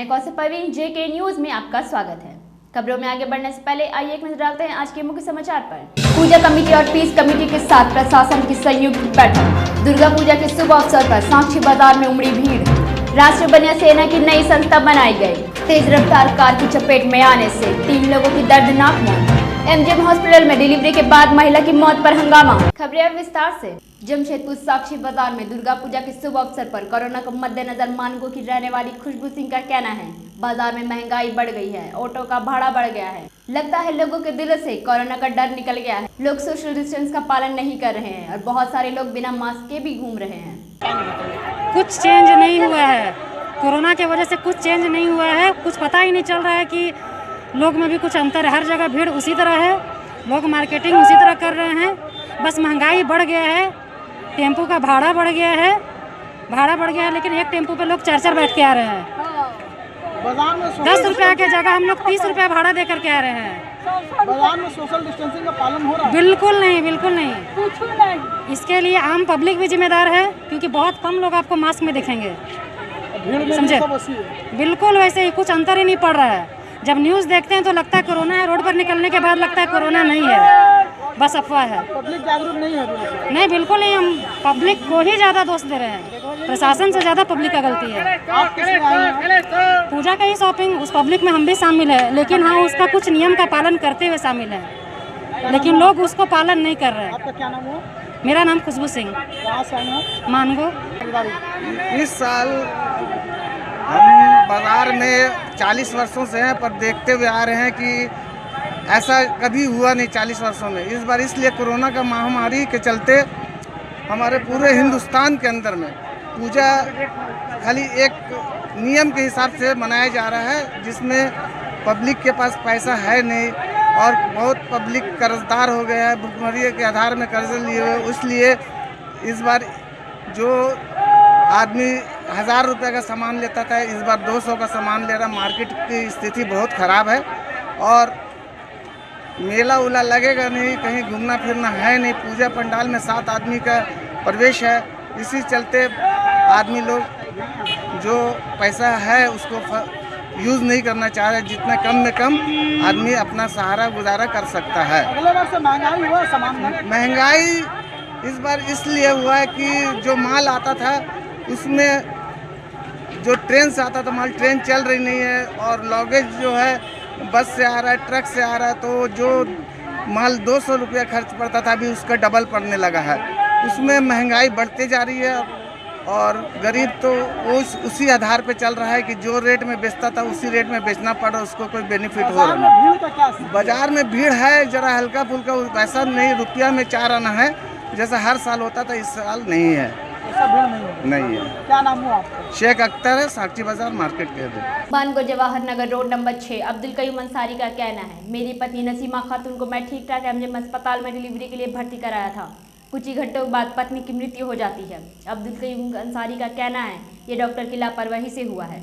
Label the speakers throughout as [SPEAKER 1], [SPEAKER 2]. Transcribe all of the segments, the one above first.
[SPEAKER 1] मैं कौशिक परवीन, जेके न्यूज में आपका स्वागत है। खबरों में आगे बढ़ने से पहले आइए एक नजर डालते हैं आज के मुख्य समाचार पर। पूजा कमेटी और पीस कमेटी के साथ प्रशासन की संयुक्त बैठक। दुर्गा पूजा के शुभ अवसर पर साक्षी बाजार में उमड़ी भीड़। राष्ट्रीय बनिया सेना की नई संस्था बनाई गई। तेज रफ्तार कार की चपेट में आने से 3 लोगों की दर्दनाक मौत। एमजीएम हॉस्पिटल में डिलीवरी के बाद महिला की मौत पर हंगामा। खबरें अब विस्तार से। जमशेदपुर साक्षी बाजार में दुर्गा पूजा के शुभ अवसर पर कोरोना के मद्देनजर मानगो की रहने वाली खुशबू सिंह का कहना है, बाजार में महंगाई बढ़ गई है, ऑटो का भाड़ा बढ़ गया है। लगता है लोगों के दिलों से कोरोना का डर निकल गया है। लोग सोशल डिस्टेंस का पालन नहीं कर रहे हैं और बहुत सारे लोग बिना मास्क के भी घूम रहे हैं।
[SPEAKER 2] कुछ चेंज नहीं हुआ है, कोरोना के वजह से कुछ चेंज नहीं हुआ है। कुछ पता ही नहीं चल रहा है कि लोग में भी कुछ अंतर है। हर जगह भीड़ उसी तरह है, लोग मार्केटिंग उसी तरह कर रहे हैं। बस महंगाई बढ़ गया है, टेम्पो का भाड़ा बढ़ गया है, लेकिन एक टेम्पो पे लोग 4 बैठ के आ रहे हैं।
[SPEAKER 3] बाजार में
[SPEAKER 2] 10 रुपया के जगह हम लोग 30 रुपया भाड़ा दे करके आ रहे हैं।
[SPEAKER 3] बाजार में सोशल डिस्टेंसिंग का पालन हो रहा है?
[SPEAKER 2] बिल्कुल नहीं। इसके लिए आम पब्लिक भी जिम्मेदार है, क्योंकि बहुत कम लोग आपको मास्क में दिखेंगे।
[SPEAKER 3] भीड़ में
[SPEAKER 2] समझे?
[SPEAKER 3] सब वैसी है।
[SPEAKER 2] बिल्कुल वैसे ही, कुछ अंतर ही नहीं पड़ रहा है। जब न्यूज़ देखते हैं तो लगता है कोरोना है, रोड पर निकलने के बाद लगता है कोरोना नहीं है, बस अफवाह है।
[SPEAKER 3] पब्लिक जागरूक नहीं है।
[SPEAKER 2] नहीं, बिल्कुल नहीं। हम पब्लिक को ही ज़्यादा दोष दे रहे हैं, प्रशासन से ज़्यादा पब्लिक का गलती है।
[SPEAKER 3] आप किसमें आए हैं?
[SPEAKER 2] पूजा का ही शॉपिंग, उस पब्लिक में हम भी शामिल है, लेकिन हाँ उसका कुछ नियम का पालन करते हुए शामिल है, लेकिन लोग उसको पालन नहीं कर रहे हैं।
[SPEAKER 3] आपका क्या नाम हुआ?
[SPEAKER 2] मेरा नाम खुशबू सिंह,
[SPEAKER 3] कहाँ से आए हैं?
[SPEAKER 2] मानगो।
[SPEAKER 4] इस साल हम बाज़ार में 40 वर्षों से हैं, पर देखते हुए आ रहे हैं कि ऐसा कभी हुआ नहीं 40 वर्षों में। इस बार इसलिए कोरोना का महामारी के चलते हमारे पूरे हिंदुस्तान के अंदर में पूजा खाली एक नियम के हिसाब से मनाया जा रहा है, जिसमें पब्लिक के पास पैसा है नहीं और बहुत पब्लिक कर्जदार हो गया है, भुखमरी के आधार में कर्ज लिए हुए। इसलिए इस बार जो आदमी 1000 रुपये का सामान लेता था, इस बार 200 का सामान ले रहा। मार्केट की स्थिति बहुत ख़राब है और मेला उला लगेगा नहीं, कहीं घूमना फिरना है नहीं। पूजा पंडाल में 7 आदमी का प्रवेश है, इसी चलते आदमी लोग जो पैसा है उसको यूज़ नहीं करना चाह रहे। जितना कम में कम आदमी अपना सहारा गुजारा कर सकता है।
[SPEAKER 3] अगले बार से महंगाई हुआ सामान में?
[SPEAKER 4] महंगाई इस बार इसलिए हुआ है कि जो माल आता था उसमें जो ट्रेन से आता था माल, ट्रेन चल रही नहीं है और लॉगेज जो है बस से आ रहा है, ट्रक से आ रहा है, तो जो माल 200 रुपया खर्च पड़ता था अभी उसका डबल पड़ने लगा है। उसमें महंगाई बढ़ती जा रही है और गरीब तो उसी आधार पे चल रहा है कि जो रेट में बेचता था उसी रेट में बेचना पड़ रहा है, उसको कोई बेनिफिट हो रहा है।
[SPEAKER 3] भीड़ का क्या स्थिति?
[SPEAKER 4] बाजार में भीड़ है, जरा हल्का फुल्का, वैसा नहीं रुपया में 4 आना है जैसा हर साल होता था, इस साल नहीं है,
[SPEAKER 3] ऐसा भीड़ नहीं है।
[SPEAKER 4] नहीं है।
[SPEAKER 3] क्या नाम हुआ आपका?
[SPEAKER 4] शेख अख्तर है, साक्षी बाजार मार्केट कह दे।
[SPEAKER 1] मानगो जवाहर नगर रोड नंबर 6 अब्दुल कयूम अंसारी का कहना है, मेरी पत्नी नसीमा खातून को मैं ठीक ठाक एमजीएम अस्पताल में डिलीवरी के लिए भर्ती कराया था। कुछ ही घंटों बाद पत्नी की मृत्यु हो जाती है। अब्दुल कयूम अंसारी का कहना है ये डॉक्टर की लापरवाही से हुआ है।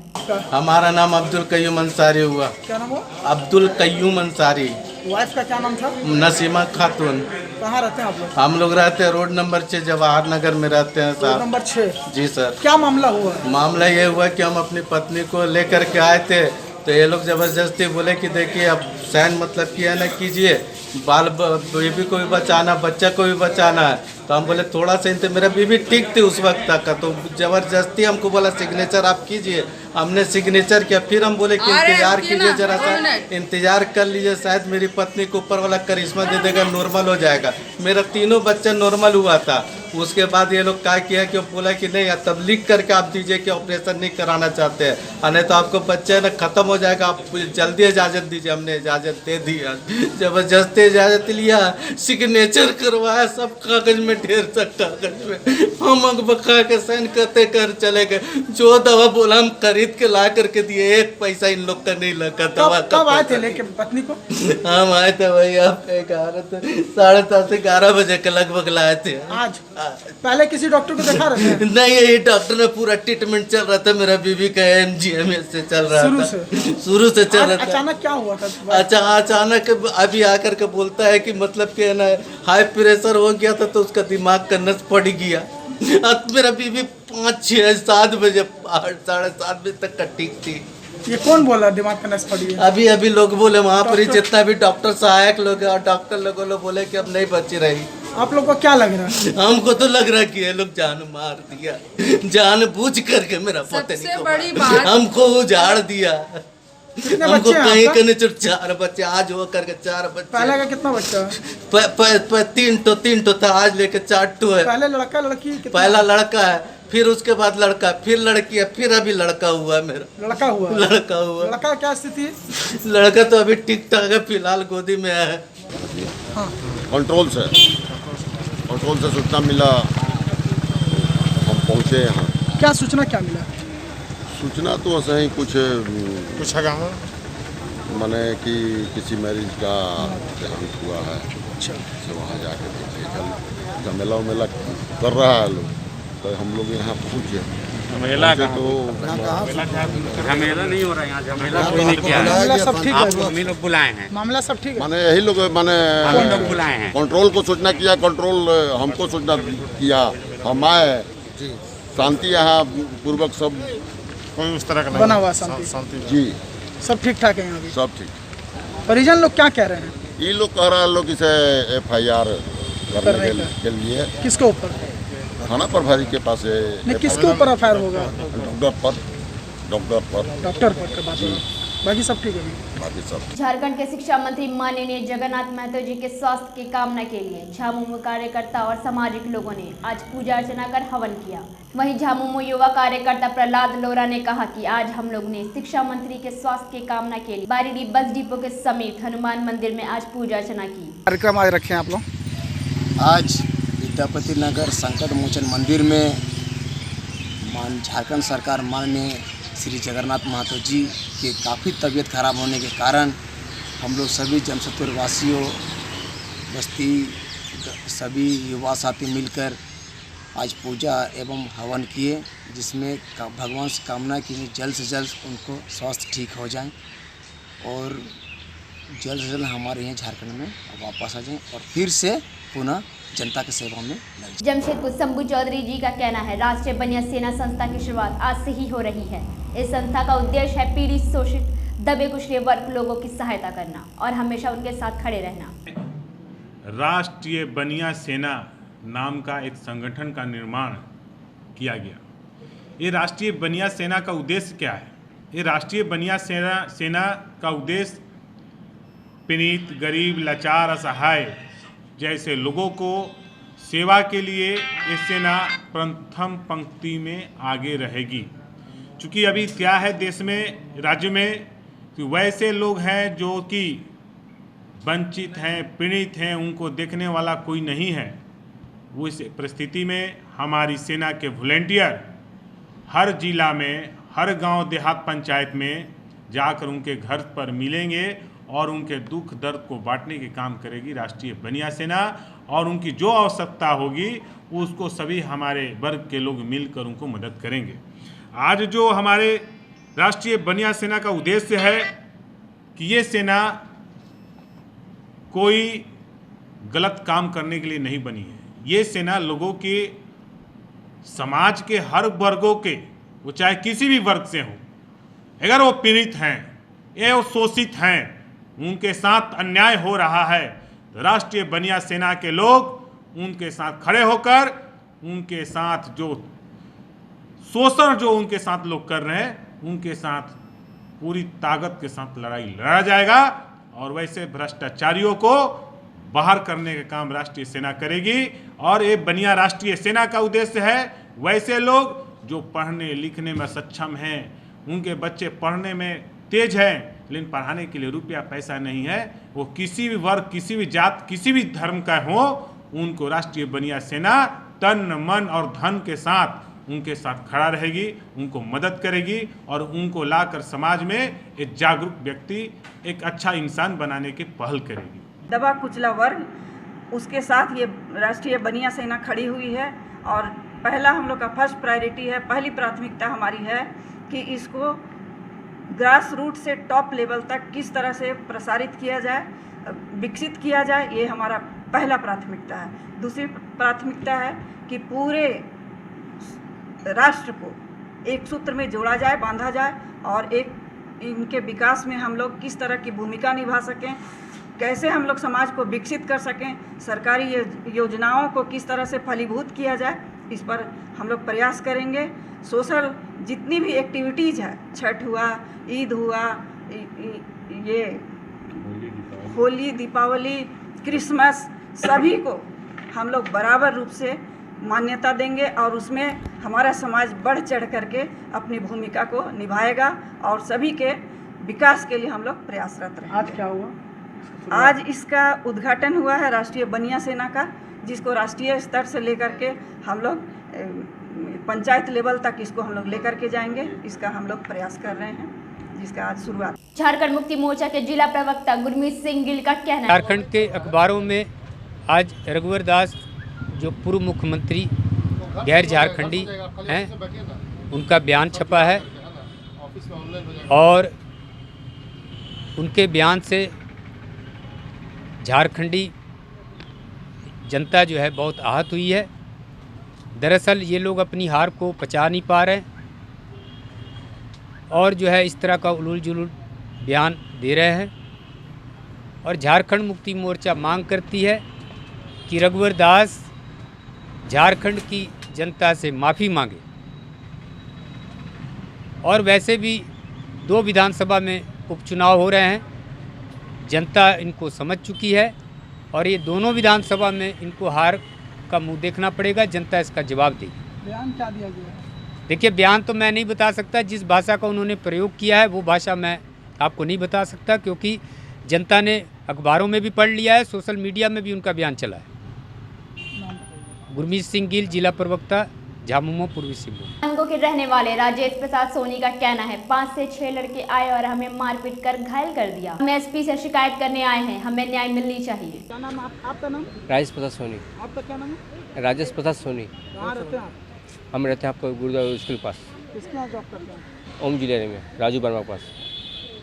[SPEAKER 5] हमारा नाम अब्दुल कयूम अंसारी हुआ।
[SPEAKER 3] क्या नाम हुआ?
[SPEAKER 5] अब्दुल कयूम अंसारी।
[SPEAKER 3] वाइफ का क्या नाम था?
[SPEAKER 5] नसीमा खातून।
[SPEAKER 3] कहाँ रहते हैं आप लोग?
[SPEAKER 5] हम लोग रहते हैं रोड नंबर 6 जवाहर नगर में रहते हैं
[SPEAKER 3] रोड
[SPEAKER 5] साहब।
[SPEAKER 3] नंबर 6।
[SPEAKER 5] जी सर।
[SPEAKER 3] क्या मामला हुआ?
[SPEAKER 5] मामला ये हुआ कि हम अपनी पत्नी को लेकर के आए थे, तो ये लोग ज़बरदस्ती बोले कि देखिए अब सहन मतलब किया ना कीजिए, बीबी को भी बचाना, बच्चा को भी बचाना है। तो हम बोले थोड़ा सा मेरा बीबी ठीक थी उस वक्त तक का, तो ज़बरदस्ती हमको बोला सिग्नेचर आप कीजिए। हमने सिग्नेचर किया, फिर हम बोले कि इंतज़ार कीजिए, जरा सा इंतज़ार कर लीजिए, शायद मेरी पत्नी को ऊपर वाला करिश्मा दे देगा, नॉर्मल हो जाएगा। मेरा 3 बच्चा नॉर्मल हुआ था। उसके बाद ये लोग क्या किया कि बोला कि नहीं तब लिख करके आप दीजिए कि ऑपरेशन नहीं कराना चाहते हैं, नहीं तो आपको बच्चा ना ख़त्म हो जाएगा, आप जल्दी इजाज़त दीजिए। हमने इजाज़त दे दिया, ज़बरदस्ती इजाज़त लिया, सिग्नेचर करवाया, सब कागज़ में ढेर तक कागज़ में हम अगबका के साइन करते कर चले गए। जो दवा बोला हम खरीद के ला करके दिए, 1 पैसा इन लोग का नहीं लगा दवा।
[SPEAKER 3] कब आए थे लेके पत्नी को?
[SPEAKER 5] हम आए थे भैया 11:30 से 11 बजे के लगभग लाए थे।
[SPEAKER 3] आज पहले किसी डॉक्टर को दिखा रहे थे?
[SPEAKER 5] नहीं, यही डॉक्टर में पूरा ट्रीटमेंट चल रहा था। मेरा बीबी का एमजीएम से चल रहा था, शुरू से चल रहा था।
[SPEAKER 3] अचानक क्या हुआ था?
[SPEAKER 5] अच्छा, अचानक अभी आकर के बोलता है कि मतलब कि ना हाई प्रेशर हो गया था, तो उसका दिमाग का नस फट गया। मेरा बीबी 5, 6, 7 बजे 8, 7:30 बजे तक का ठीक थी।
[SPEAKER 3] ये कौन बोला दिमाग का नस फटी है?
[SPEAKER 5] अभी अभी लोग बोले वहाँ पर ही
[SPEAKER 3] डॉक्टर-
[SPEAKER 5] जितना भी डॉक्टर सहायक लोग हैं और डॉक्टर लोगों लोग बोले कि अब नहीं बची रही।
[SPEAKER 3] आप लोग को क्या लग रहा है?
[SPEAKER 5] हमको तो लग रहा है कि ये लोग जान मार दिया, जान बूझ करके मेरा पत्नी
[SPEAKER 6] सबसे
[SPEAKER 5] को
[SPEAKER 6] बड़ी बात-
[SPEAKER 5] हमको उजाड़ दिया।
[SPEAKER 3] कितने
[SPEAKER 5] हमको
[SPEAKER 3] बच्चे हैं
[SPEAKER 5] कहीं
[SPEAKER 3] आपका?
[SPEAKER 5] कहीं सिर्फ 4 बच्चे, आज वो करके 4 बच्चे।
[SPEAKER 3] पहले का कितना बच्चा है?
[SPEAKER 5] 3 तो था, आज लेके 4 है।
[SPEAKER 3] पहले लड़का लड़की कितना?
[SPEAKER 5] पहला लड़का है, फिर उसके बाद लड़का, फिर लड़की है, फिर अभी लड़का हुआ है मेरा।
[SPEAKER 3] लड़का हुआ है।
[SPEAKER 5] लड़का हुआ है।
[SPEAKER 3] लड़का क्या स्थिति है?
[SPEAKER 5] लड़का तो अभी ठीक ठाक है, फिलहाल गोदी में है।
[SPEAKER 3] हाँ,
[SPEAKER 7] कंट्रोल से सूचना मिला, हम पहुँचे यहाँ।
[SPEAKER 3] क्या सूचना क्या मिला?
[SPEAKER 7] सूचना तो ऐसे ही कुछ माने कि किसी मरीज का देहांत हुआ है, तो वहाँ जाके देखे झमेला उमेला कर रहा है लोग, तो हम लोग यहाँ पहुँचे।
[SPEAKER 8] झमेला
[SPEAKER 7] तो
[SPEAKER 8] झमेला नहीं हो रहा है यहाँ, झमेला कोई नहीं किया है।
[SPEAKER 3] मामला सब ठीक
[SPEAKER 8] आप
[SPEAKER 3] है?
[SPEAKER 8] हम ही लोग बुलाए हैं,
[SPEAKER 3] मामला सब ठीक है?
[SPEAKER 7] माने यही लोग माने
[SPEAKER 8] हम ही लोग बुलाए हैं।
[SPEAKER 7] कंट्रोल को सूचना किया, कंट्रोल हमको सूचना किया, हम आए, शांति यहाँ पूर्वक सब
[SPEAKER 8] कोई उस तरह का
[SPEAKER 3] बना हुआ शांति?
[SPEAKER 7] जी
[SPEAKER 3] सब ठीक ठाक है यहाँ भी?
[SPEAKER 7] सब ठीक।
[SPEAKER 3] परिजन लोग क्या कह रहे हैं?
[SPEAKER 7] ये लोग कह रहा है लोग इसे FIR करने
[SPEAKER 3] करने
[SPEAKER 7] के लिए
[SPEAKER 3] किसके ऊपर?
[SPEAKER 7] थाना प्रभारी के पास है।
[SPEAKER 3] नहीं, किसके ऊपर एफआईआर होगा?
[SPEAKER 7] डॉक्टर पर
[SPEAKER 3] डॉक्टर पर का बात होगा। बाकी सब ठीक है?
[SPEAKER 7] बाकी सब।
[SPEAKER 1] झारखंड के शिक्षा मंत्री माननीय जगन्नाथ महतो जी के स्वास्थ्य की कामना के लिए झामुमो कार्यकर्ता और सामाजिक लोगों ने आज पूजा अर्चना कर हवन किया। वहीं झामुमो युवा कार्यकर्ता प्रहलाद लोरा ने कहा कि आज हम लोग ने शिक्षा मंत्री के स्वास्थ्य की कामना के लिए बारीडी बस डिपो के समीप हनुमान मंदिर में आज पूजा अर्चना की।
[SPEAKER 3] कार्यक्रम आज रखे हैं आप लोग?
[SPEAKER 9] आज विद्यापति नगर संकट मोचन मंदिर में झारखंड सरकार माननीय श्री जगन्नाथ महतो जी के काफ़ी तबीयत खराब होने के कारण हम लोग सभी जमशेदपुर वासियों, बस्ती सभी युवा साथी मिलकर आज पूजा एवं हवन किए, जिसमें भगवान से कामना की जल्द से जल्द उनको स्वास्थ्य ठीक हो जाए और जल्द से जल्द हमारे यहाँ झारखंड में वापस आ जाएं और फिर से पुनः जनता की सेवा में लग जाएं।
[SPEAKER 1] जमशेदपुर शंभू चौधरी जी का कहना है, राष्ट्रीय बनिया सेना संस्था की शुरुआत आज से ही हो रही है। इस संस्था का उद्देश्य है पीड़ित, शोषित, दबे कुचले वर्ग लोगों की सहायता करना और हमेशा उनके साथ खड़े रहना।
[SPEAKER 10] राष्ट्रीय बनिया सेना नाम का एक संगठन का निर्माण किया गया। ये राष्ट्रीय बनिया सेना का उद्देश्य क्या है? ये राष्ट्रीय बनिया सेना का उद्देश्य पीड़ित, गरीब, लाचार, असहाय जैसे लोगों को सेवा के लिए ये सेना प्रथम पंक्ति में आगे रहेगी। क्योंकि अभी क्या है देश में, राज्य में, कि वैसे लोग हैं जो कि वंचित हैं, पीड़ित हैं, उनको देखने वाला कोई नहीं है। वो इस परिस्थिति में हमारी सेना के वॉलंटियर हर जिला में, हर गांव देहात पंचायत में जाकर उनके घर पर मिलेंगे और उनके दुख दर्द को बांटने के काम करेगी राष्ट्रीय बनिया सेना। और उनकी जो आवश्यकता होगी उसको सभी हमारे वर्ग के लोग मिलकर उनको मदद करेंगे। आज जो हमारे राष्ट्रीय बनिया सेना का उद्देश्य है कि ये सेना कोई गलत काम करने के लिए नहीं बनी है। ये सेना लोगों के, समाज के हर वर्गों के, वो चाहे किसी भी वर्ग से हो, अगर वो पीड़ित हैं या वो शोषित हैं, उनके साथ अन्याय हो रहा है तो राष्ट्रीय बनिया सेना के लोग उनके साथ खड़े होकर उनके साथ जो शोषण जो उनके साथ लोग कर रहे हैं उनके साथ पूरी ताकत के साथ लड़ाई लड़ा जाएगा और वैसे भ्रष्टाचारियों को बाहर करने का काम राष्ट्रीय सेना करेगी। और ये बनिया राष्ट्रीय सेना का उद्देश्य है वैसे लोग जो पढ़ने लिखने में सक्षम हैं, उनके बच्चे पढ़ने में तेज हैं लेकिन पढ़ाने के लिए रुपया पैसा नहीं है, वो किसी भी वर्ग, किसी भी जात, किसी भी धर्म का हो, उनको राष्ट्रीय बनिया सेना तन मन और धन के साथ उनके साथ खड़ा रहेगी, उनको मदद करेगी और उनको लाकर समाज में एक जागरूक व्यक्ति, एक अच्छा इंसान बनाने की पहल करेगी।
[SPEAKER 6] दबा कुचला वर्ग, उसके साथ ये राष्ट्रीय बनिया सेना खड़ी हुई है और पहला हम लोग का फर्स्ट प्रायोरिटी है, पहली प्राथमिकता हमारी है कि इसको ग्रास रूट से टॉप लेवल तक किस तरह से प्रसारित किया जाए, विकसित किया जाए, ये हमारा पहला प्राथमिकता है। दूसरी प्राथमिकता है कि पूरे राष्ट्र को एक सूत्र में जोड़ा जाए, बांधा जाए और एक इनके विकास में हम लोग किस तरह की भूमिका निभा सकें, कैसे हम लोग समाज को विकसित कर सकें, सरकारी योजनाओं को किस तरह से फलीभूत किया जाए, इस पर हम लोग प्रयास करेंगे। सोशल जितनी भी एक्टिविटीज़ है, छठ हुआ, ईद हुआ, ये होली, दीपावली, क्रिसमस, सभी को हम लोग बराबर रूप से मान्यता देंगे और उसमें हमारा समाज बढ़ चढ़ करके अपनी भूमिका को निभाएगा और सभी के विकास के लिए हम लोग प्रयासरत रहेंगे।
[SPEAKER 3] आज क्या हुआ?
[SPEAKER 6] आज इसका उद्घाटन हुआ है राष्ट्रीय बनिया सेना का, जिसको राष्ट्रीय स्तर से लेकर के हम लोग पंचायत लेवल तक इसको हम लोग लेकर के जाएंगे। इसका हम लोग प्रयास कर रहे हैं, जिसका आज शुरुआत।
[SPEAKER 1] झारखंड मुक्ति मोर्चा के जिला प्रवक्ता गुरमीत सिंह गिल का कहना है,
[SPEAKER 11] झारखंड के अखबारों में आज रघुवर दास जो पूर्व मुख्यमंत्री गैर झारखंडी हैं, उनका बयान छपा है और उनके बयान से झारखंडी जनता जो है बहुत आहत हुई है। दरअसल ये लोग अपनी हार को पचा नहीं पा रहे और जो है इस तरह का उलूल जुलूल बयान दे रहे हैं और झारखंड मुक्ति मोर्चा मांग करती है कि रघुवर दास झारखंड की जनता से माफ़ी मांगे और वैसे भी 2 विधानसभा में उपचुनाव हो रहे हैं, जनता इनको समझ चुकी है और ये दोनों विधानसभा में इनको हार का मुंह देखना पड़ेगा, जनता इसका जवाब देगी।
[SPEAKER 3] बयान क्या दिया गया है?
[SPEAKER 11] देखिए, बयान तो मैं नहीं बता सकता, जिस भाषा का उन्होंने प्रयोग किया है वो भाषा मैं आपको नहीं बता सकता, क्योंकि जनता ने अखबारों में भी पढ़ लिया है, सोशल मीडिया में भी उनका बयान चला है। गुरमीत सिंह गिल, जिला प्रवक्ता, झामुमो, पूर्वी सिंहभूम।
[SPEAKER 1] अंगों के रहने वाले राजेश प्रसाद सोनी का कहना है, 5 से 6 लड़के आए और हमें मारपीट कर घायल कर दिया। हम एसपी से शिकायत करने आए हैं, हमें न्याय मिलनी चाहिए।
[SPEAKER 3] क्या नाम आपका नाम?
[SPEAKER 12] राजेश प्रसाद सोनी।
[SPEAKER 3] आपका क्या नाम है?
[SPEAKER 12] राजेश प्रसाद सोनी।
[SPEAKER 3] कहाँ रहते हैं आप?
[SPEAKER 12] हम रहते हैं आपको गुरुद्वारा स्कूल के पास।
[SPEAKER 3] किसके यहाँ जॉब करते हैं?
[SPEAKER 12] ओम जिले में, राजू वर्मा के पास।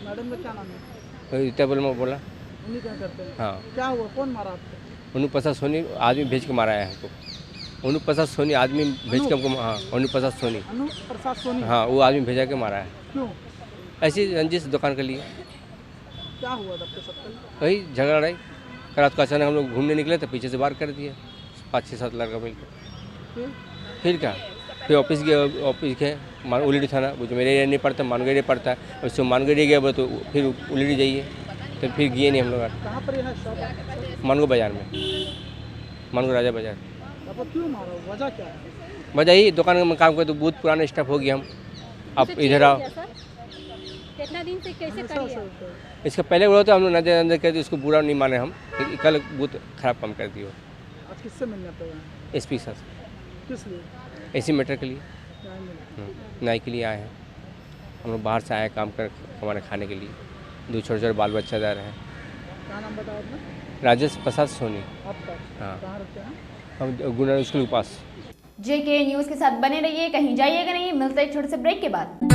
[SPEAKER 3] मैडम का क्या नाम है?
[SPEAKER 12] रीता वर्मा बोला।
[SPEAKER 3] उन्हीं क्या करते हैं?
[SPEAKER 12] हाँ।
[SPEAKER 3] क्या हुआ? कौन मारा आपको?
[SPEAKER 12] अनु प्रसाद सोनी आदमी भेज के मारा है हमको। अनु प्रसाद सोनी आदमी भेज के हमको, हाँ, अनु प्रसाद सोनी।
[SPEAKER 3] अनु प्रसाद सोनी?
[SPEAKER 12] हाँ, वो आदमी भेजा के मारा है।
[SPEAKER 3] क्यों?
[SPEAKER 12] ऐसी रंजिश दुकान के लिए।
[SPEAKER 3] क्या हुआ तब के सब?
[SPEAKER 12] वही झगड़ा रही। रात को अचानक हम लोग घूमने निकले तो पीछे से वार कर दिया 5-6-7 लड़का मिल के। फिर क्या, फिर ऑफिस गए उलिडी थाना, वो जो मेरे एरिया नहीं पड़ता, मानगढ़ी पड़ता है, उससे मानगढ़ी गया तो फिर उलिडी जाइए, तो फिर गए नहीं हम लोग।
[SPEAKER 3] कहाँ पर है शॉप?
[SPEAKER 12] मानगो बाजार में, मानगो राजा बाजार।
[SPEAKER 3] अब क्यों मारा? वजह क्या है?
[SPEAKER 12] वजह ही दुकान में काम करते, तो बहुत पुराने स्टाफ हो गया हम। अब इधर आओ।
[SPEAKER 13] कितना दिन से कैसे करिए?
[SPEAKER 12] इसका पहले बोला तो हम लोग नजर अंदर कर दिए, उसको बुरा नहीं माने हम, कल बहुत खराब काम कर दिया।
[SPEAKER 3] आज किससे मिलने पे गए?
[SPEAKER 12] SP sir.
[SPEAKER 3] किस लिए?
[SPEAKER 12] ऐसी मैटर के लिए, न्याय के लिए आए हैं हम लोग। बाहर से आए काम कर हमारे खाने के लिए, 2 छोटे बाल बच्चादार हैं।
[SPEAKER 3] क्या नाम बताया आपने?
[SPEAKER 12] राजेश प्रसाद सोनी।
[SPEAKER 3] आपका?
[SPEAKER 12] हाँ।
[SPEAKER 3] कहाँ रहते हैं?
[SPEAKER 12] हम गुरुद्वारा स्कूल के पास।
[SPEAKER 1] JK न्यूज़ के साथ बने रहिए, कहीं जाइएगा नहीं। मिलते हैं एक छोटे से ब्रेक के बाद।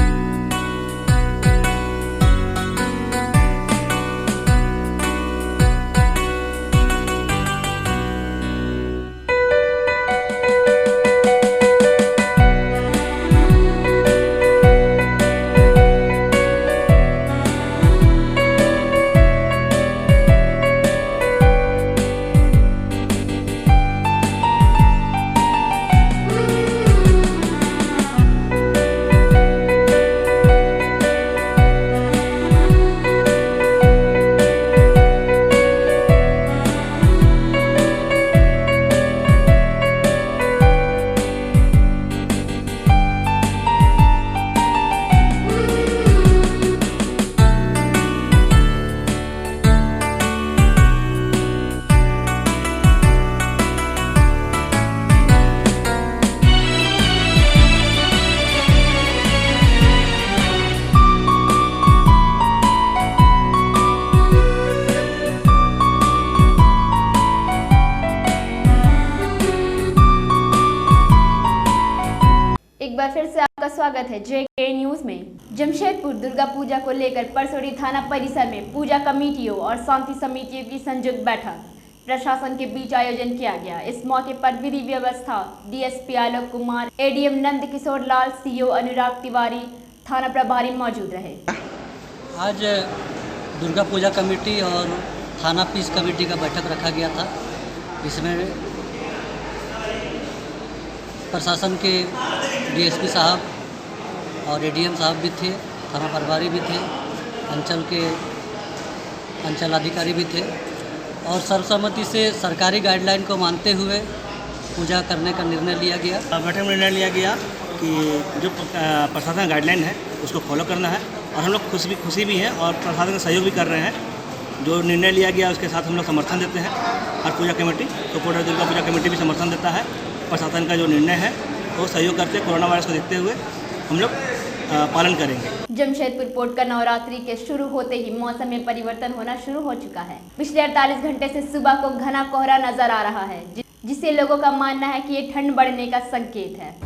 [SPEAKER 1] फिर से आपका स्वागत है JK न्यूज में। जमशेदपुर दुर्गा पूजा को लेकर परसोड़ी थाना परिसर में पूजा कमेटियों और शांति समितियों की संयुक्त बैठक प्रशासन के बीच आयोजन किया गया। इस मौके पर विधि व्यवस्था DSP Alok Kumar, ADM Nand Kishore Lal, CO अनुराग तिवारी, थाना प्रभारी मौजूद रहे।
[SPEAKER 14] आज दुर्गा पूजा कमेटी और थाना पीस कमेटी का बैठक रखा गया था। इसमें प्रशासन के डीएसपी साहब और एडीएम साहब भी थे, थाना प्रभारी भी थे, अंचल के अंचलाधिकारी भी थे और सर्वसम्मति से सरकारी गाइडलाइन को मानते हुए पूजा करने का निर्णय लिया गया।
[SPEAKER 15] बैठक में निर्णय लिया गया कि जो प्रशासन गाइडलाइन है उसको फॉलो करना है और हम लोग खुशी भी हैं और प्रशासन का सहयोग भी कर रहे हैं। जो निर्णय लिया गया उसके साथ हम लोग समर्थन देते हैं। हर पूजा कमेटी सुपोटर दुर्गा पूजा कमेटी भी समर्थन देता है। प्रशासन का जो निर्णय है वो सहयोग करते कोरोना वायरस को देखते हुए हम लोग पालन करेंगे।
[SPEAKER 1] जमशेदपुर पोर्ट का नवरात्रि के शुरू होते ही मौसम में परिवर्तन होना शुरू हो चुका है। पिछले 48 घंटे से सुबह को घना कोहरा नजर आ रहा है, जिससे लोगों का मानना है कि ये ठंड बढ़ने का संकेत है।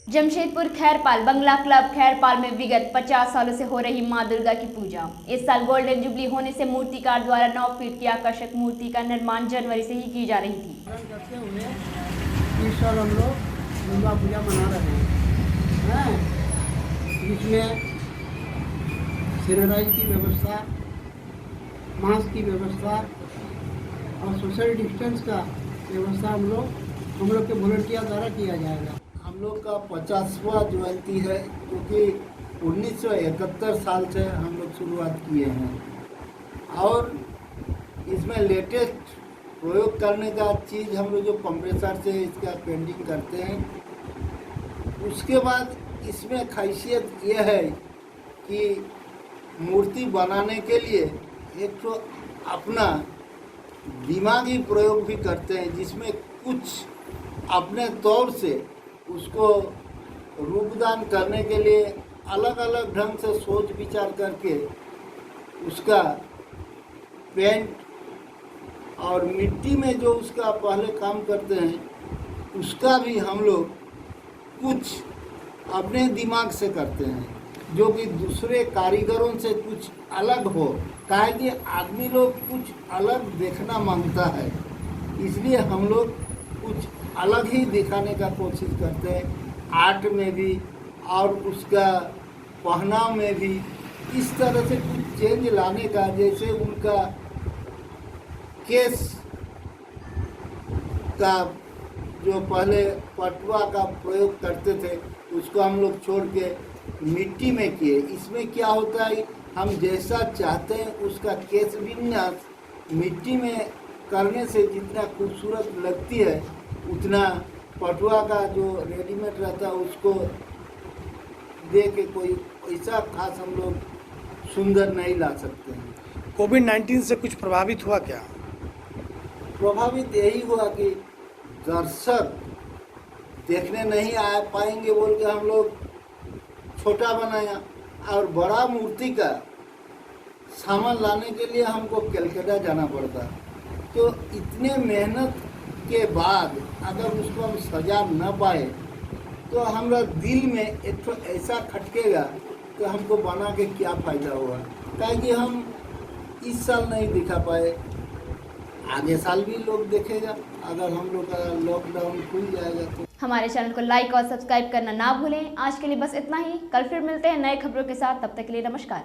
[SPEAKER 1] जमशेदपुर खैरपाल बंगला क्लब खैरपाल में विगत 50 सालों से हो रही मां दुर्गा की पूजा इस साल गोल्डन जुबली होने से मूर्तिकार द्वारा 9 फीट की आकर्षक मूर्ति का निर्माण जनवरी से ही की जा रही थी।
[SPEAKER 16] इस साल हम लोग दुर्गा पूजा मना रहे हैं, जिसमें सैनिटाइज की व्यवस्था, मास्क की व्यवस्था और सोशल डिस्टेंस का व्यवस्था हम लोग के वॉलंटियर द्वारा किया जाएगा।
[SPEAKER 17] हम लोग का 50वां जयंती है, क्योंकि 1971 साल से हम लोग शुरुआत किए हैं और इसमें लेटेस्ट प्रयोग करने का चीज़ हम लोग जो कंप्रेसर से इसका पेंटिंग करते हैं। उसके बाद इसमें खासियत यह है कि मूर्ति बनाने के लिए एक तो अपना दिमागी प्रयोग भी करते हैं, जिसमें कुछ अपने तौर से उसको रूपदान करने के लिए अलग अलग ढंग से सोच विचार करके उसका पेंट और मिट्टी में जो उसका पहले काम करते हैं उसका भी हम लोग कुछ अपने दिमाग से करते हैं, जो कि दूसरे कारीगरों से कुछ अलग हो। काहे कि आदमी लोग कुछ अलग देखना मांगता है, इसलिए हम लोग कुछ अलग ही दिखाने का कोशिश करते हैं। आर्ट में भी और उसका पहनाव में भी इस तरह से कुछ चेंज लाने का, जैसे उनका केस का जो पहले पटुआ का प्रयोग करते थे उसको हम लोग छोड़ के मिट्टी में किए। इसमें क्या होता है, हम जैसा चाहते हैं उसका केस विन्यास मिट्टी में करने से जितना खूबसूरत लगती है उतना पटुआ का जो रेडीमेड रहता है उसको दे के कोई ऐसा खास हम लोग सुंदर नहीं ला सकते हैं।
[SPEAKER 3] कोविड-19 से कुछ प्रभावित हुआ क्या?
[SPEAKER 17] प्रभावित यही हुआ कि दर्शक देखने नहीं आ पाएंगे बोल के हम लोग छोटा बनाया और बड़ा मूर्ति का सामान लाने के लिए हमको कलकत्ता जाना पड़ता। तो इतने मेहनत के बाद अगर उसको हम सजा न पाए तो हमारा दिल में एक तो ऐसा खटकेगा कि हमको बना के क्या फ़ायदा हुआ। ताकि हम इस साल नहीं दिखा पाए, आगे साल भी लोग देखेगा अगर हम लोग का लॉकडाउन खुल जाएगा तो।
[SPEAKER 1] हमारे चैनल को लाइक और सब्सक्राइब करना ना भूलें। आज के लिए बस इतना ही। कल फिर मिलते हैं नए खबरों के साथ, तब तक के लिए नमस्कार।